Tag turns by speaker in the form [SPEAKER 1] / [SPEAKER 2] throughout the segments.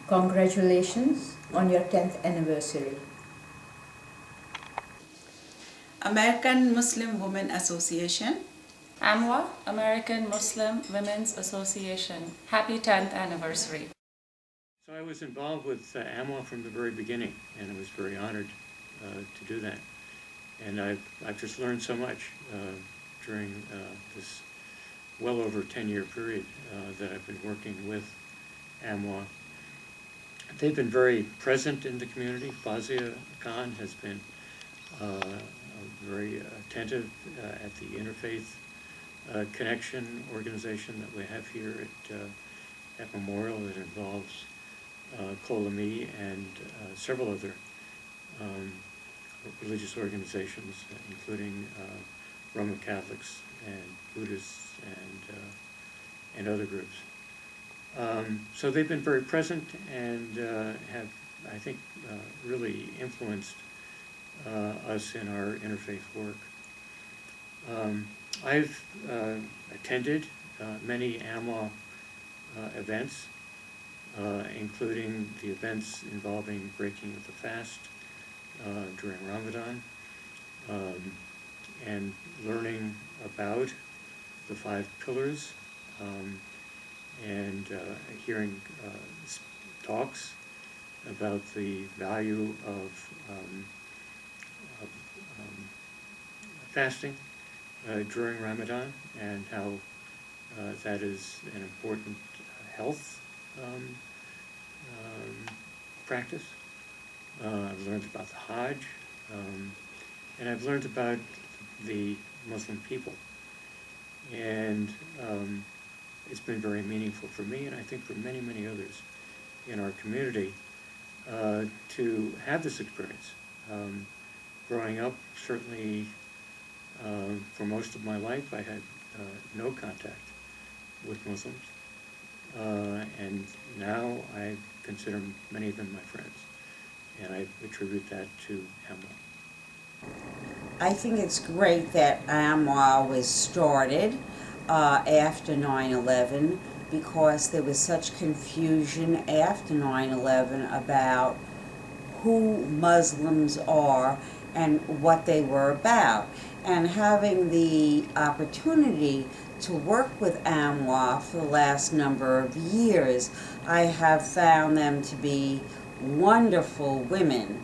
[SPEAKER 1] Congratulations on your 10th anniversary.
[SPEAKER 2] American Muslim Women Association.
[SPEAKER 3] AMWA, American Muslim Women's Association. Happy 10th anniversary.
[SPEAKER 4] So I was involved with AMWA from the very beginning, and I was very honored to do that. And I've just learned so much during this well over 10-year period that I've been working with AMWA. They've been very present in the community. Fazia Khan has been very attentive at the Interfaith Connection organization that we have here at Memorial that involves Kolami and several other religious organizations, including Roman Catholics and Buddhists and other groups. So they've been very present and have, I think, really influenced us in our interfaith work. I've attended many AMWA events, including the events involving breaking of the fast during Ramadan, and learning about the 5 pillars, and hearing talks about the value of fasting during Ramadan and how that is an important health practice. I've learned about the Hajj, and I've learned about the Muslim people. And it's been very meaningful for me, and I think for many, many others in our community, to have this experience. Growing up, certainly for most of my life, I had no contact with Muslims, and now I consider many of them my friends, and I attribute that to AMWA.
[SPEAKER 5] I think it's great that AMWA was started after 9/11, because there was such confusion after 9/11 about who Muslims are and what they were about. And having the opportunity to work with AMWA for the last number of years, I have found them to be wonderful women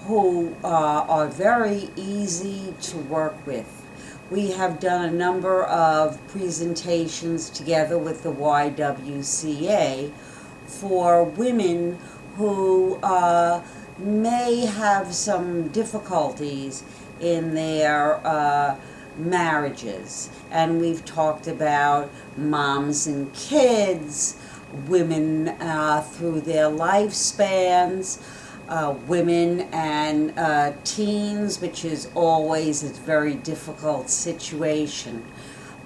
[SPEAKER 5] who are very easy to work with. We have done a number of presentations together with the YWCA for women who may have some difficulties in their marriages. And we've talked about moms and kids, women through their lifespans, women and teens, which is always a very difficult situation.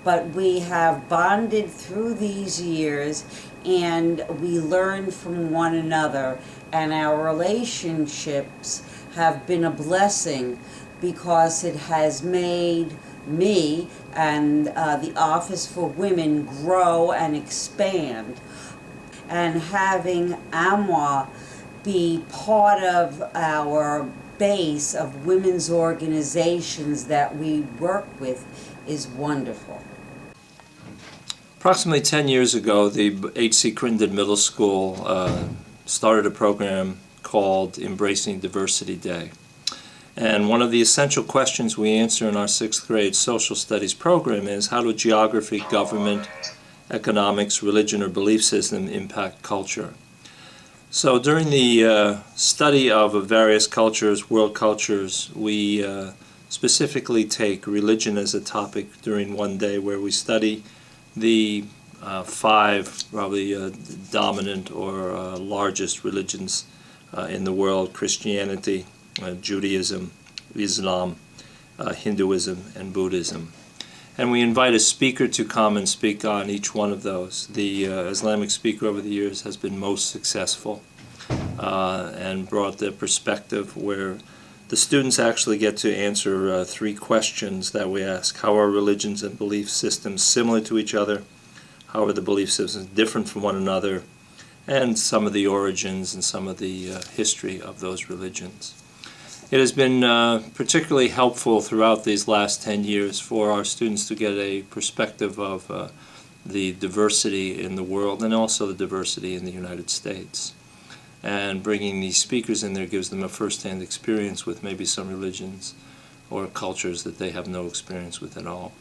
[SPEAKER 5] But we have bonded through these years, and we learn from one another, and our relationships have been a blessing because it has made me and the Office for Women grow and expand. And having AMWA be part of our base of women's organizations that we work with is wonderful.
[SPEAKER 6] Approximately 10 years ago, the H.C. Crittenden Middle School started a program called Embracing Diversity Day. And one of the essential questions we answer in our 6th grade social studies program is, how do geography, government, economics, religion, or belief system impact culture? So during the study of various cultures, world cultures, we specifically take religion as a topic during one day, where we study the 5 probably dominant or largest religions in the world: Christianity, Judaism, Islam, Hinduism, and Buddhism. And we invite a speaker to come and speak on each one of those. The Islamic speaker over the years has been most successful and brought the perspective where the students actually get to answer 3 questions that we ask. How are religions and belief systems similar to each other? How are the belief systems different from one another? and some of the origins and some of the history of those religions. It has been particularly helpful throughout these last 10 years for our students to get a perspective of the diversity in the world and also the diversity in the United States. And bringing these speakers in there gives them a first-hand experience with maybe some religions or cultures that they have no experience with at all.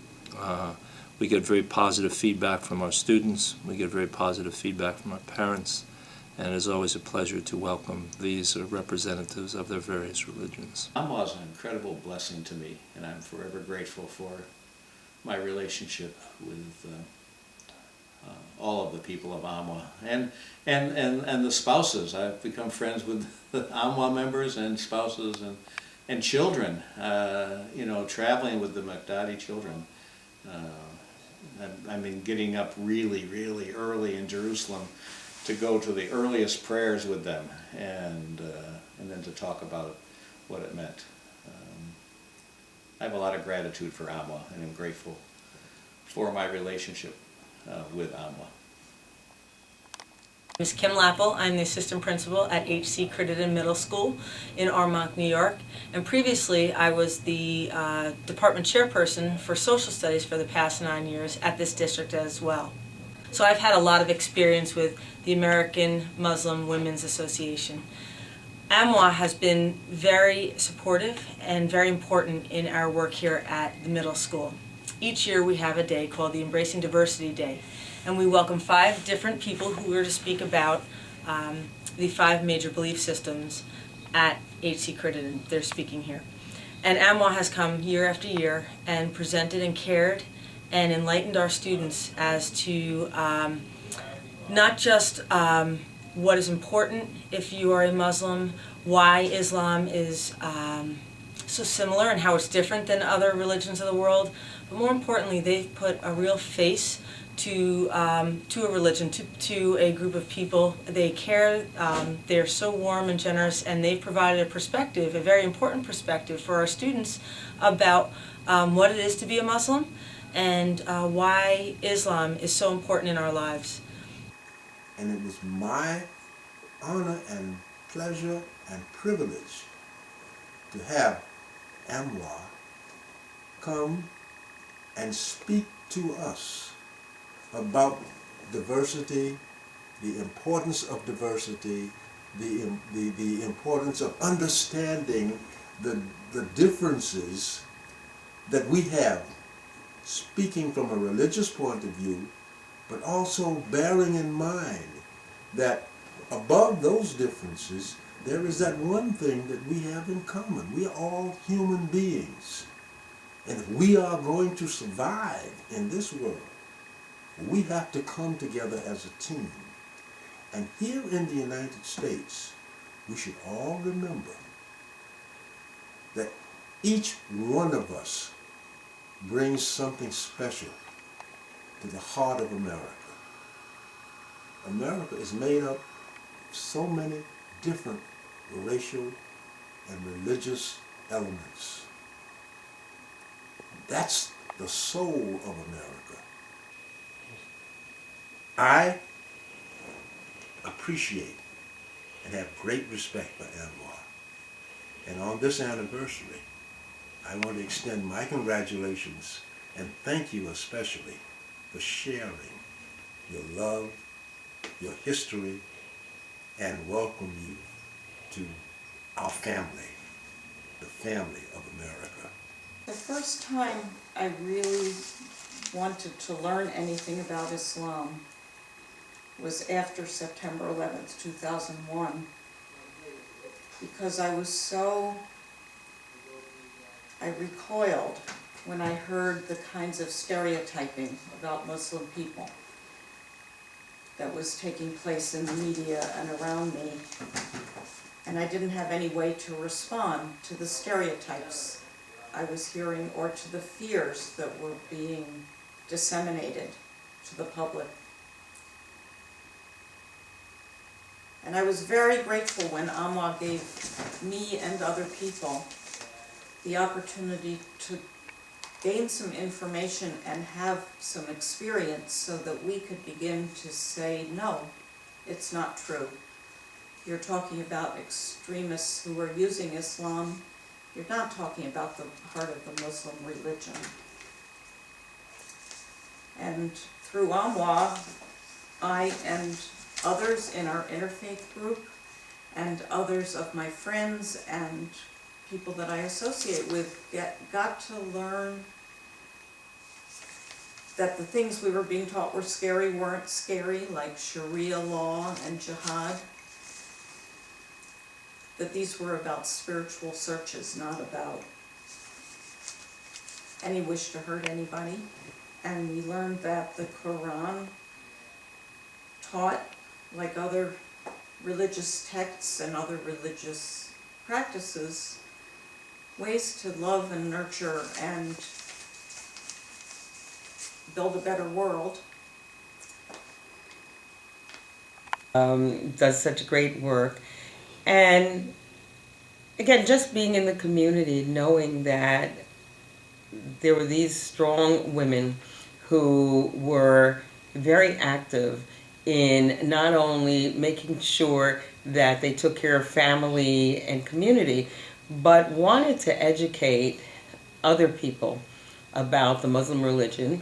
[SPEAKER 6] We get very positive feedback from our students, we get very positive feedback from our parents, and it's always a pleasure to welcome these representatives of their various religions.
[SPEAKER 7] AMWA is an incredible blessing to me, and I'm forever grateful for my relationship with all of the people of AMWA and the spouses. I've become friends with the AMWA members and spouses and children. You know, traveling with the Makdadi children. I mean, getting up really, really early in Jerusalem to go to the earliest prayers with them, and then to talk about what it meant. I have a lot of gratitude for AMWA, and I'm grateful for my relationship with AMWA.
[SPEAKER 8] Ms. Kim Lappel. I'm the assistant principal at H.C. Crittenden Middle School in Armonk, New York. And previously, I was the department chairperson for social studies for the past 9 years at this district as well. So I've had a lot of experience with the American Muslim Women's Association. AMWA has been very supportive and very important in our work here at the middle school. Each year we have a day called the Embracing Diversity Day, and we welcome 5 different people who are to speak about the 5 major belief systems at H.C. Crittenden. They're speaking here. And AMWA has come year after year and presented and cared and enlightened our students as to not just what is important if you are a Muslim, why Islam is so similar and how it's different than other religions of the world, but more importantly, they've put a real face to a religion, to a group of people. They care, they're so warm and generous, and they've provided a perspective, a very important perspective for our students about what it is to be a Muslim and why Islam is so important in our lives.
[SPEAKER 9] And it was my honor and pleasure and privilege to have AMWA come and speak to us about diversity, the importance of diversity, the importance of understanding the differences that we have, speaking from a religious point of view, but also bearing in mind that above those differences, there is that one thing that we have in common. We are all human beings. And if we are going to survive in this world, we have to come together as a team. And here in the United States, we should all remember that each one of us brings something special to the heart of America. America is made up of so many different racial and religious elements. That's the soul of America. I appreciate and have great respect for AMWA. And on this anniversary, I want to extend my congratulations and thank you especially for sharing your love, your history, and welcome you to our family, the family of America.
[SPEAKER 10] The first time I really wanted to learn anything about Islam was after September 11th, 2001, because I recoiled when I heard the kinds of stereotyping about Muslim people that was taking place in the media and around me, and I didn't have any way to respond to the stereotypes I was hearing or to the fears that were being disseminated to the public. And I was very grateful when AMWA gave me and other people the opportunity to gain some information and have some experience so that we could begin to say no it's not true. You're talking about extremists who are using Islam. You're not talking about the heart of the Muslim religion. And through Amwa, I and others in our interfaith group and others of my friends and people that I associate with got to learn that the things we were being taught were scary weren't scary, like Sharia law and jihad. That these were about spiritual searches, not about any wish to hurt anybody. And we learned that the Quran taught, like other religious texts and other religious practices, ways to love and nurture and build a better world.
[SPEAKER 11] Does such great work. And again, just being in the community, knowing that there were these strong women who were very active in not only making sure that they took care of family and community, but wanted to educate other people about the Muslim religion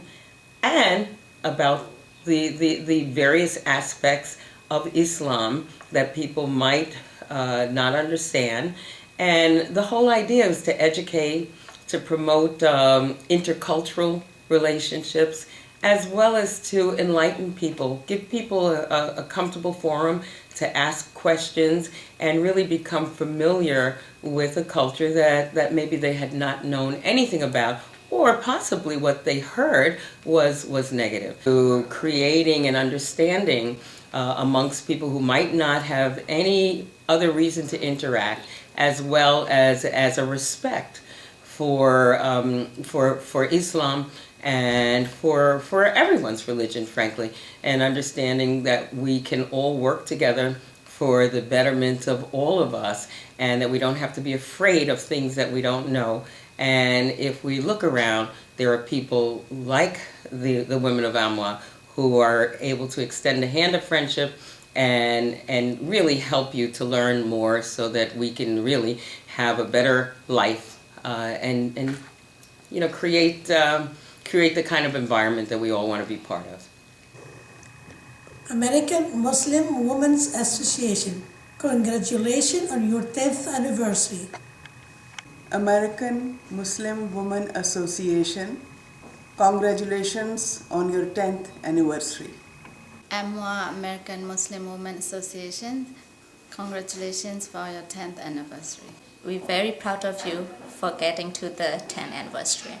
[SPEAKER 11] and about the various aspects of Islam that people might not understand. And the whole idea is to educate, to promote intercultural relationships, as well as to enlighten people, give people a comfortable forum to ask questions and really become familiar with a culture that maybe they had not known anything about, or possibly what they heard was negative. So creating an understanding amongst people who might not have any other reason to interact, as well as a respect for Islam and for everyone's religion, frankly, and understanding that we can all work together for the betterment of all of us, and that we don't have to be afraid of things that we don't know. And if we look around, there are people like the women of Amwa who are able to extend a hand of friendship and really help you to learn more, so that we can really have a better life and you know, create the kind of environment that we all want to be part of.
[SPEAKER 12] American Muslim Women's Association, congratulations on your 10th anniversary.
[SPEAKER 13] American Muslim Women Association, congratulations on your 10th anniversary.
[SPEAKER 14] AMWA, American Muslim Women Association, congratulations for your 10th anniversary. We're very proud of you for getting to the 10th anniversary.